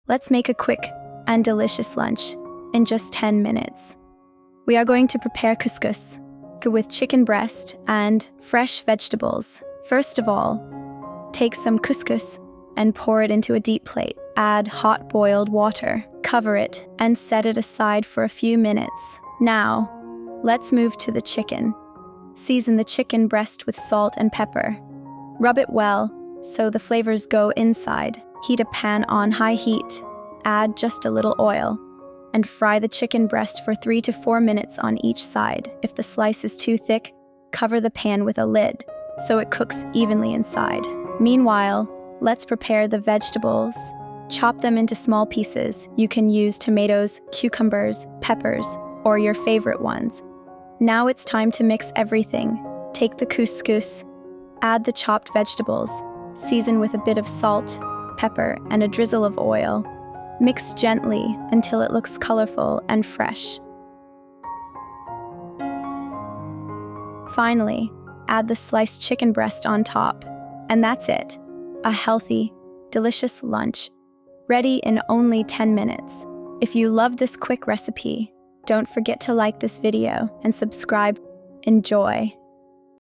Let's make a quick and delicious lunch in just 10 minutes. We are going to prepare couscous with chicken breast and fresh vegetables. First of all, take some couscous and pour it into a deep plate. Add hot boiled water, cover it, and set it aside for a few minutes. Now, let's move to the chicken. Season the chicken breast with salt and pepper. Rub it well so the flavors go inside. Heat a pan on high heat. Add just a little oil and fry the chicken breast for 3 to 4 minutes on each side. If the slice is too thick, cover the pan with a lid so it cooks evenly inside. Meanwhile, let's prepare the vegetables. Chop them into small pieces. You can use tomatoes, cucumbers, peppers, or your favorite ones. Now it's time to mix everything. Take the couscous, add the chopped vegetables, season with a bit of salt, pepper, and a drizzle of oil. Mix gently until it looks colorful and fresh. Finally, add the sliced chicken breast on top. And that's it. A healthy, delicious lunch, ready in only 10 minutes. If you love this quick recipe, don't forget to like this video and subscribe. Enjoy!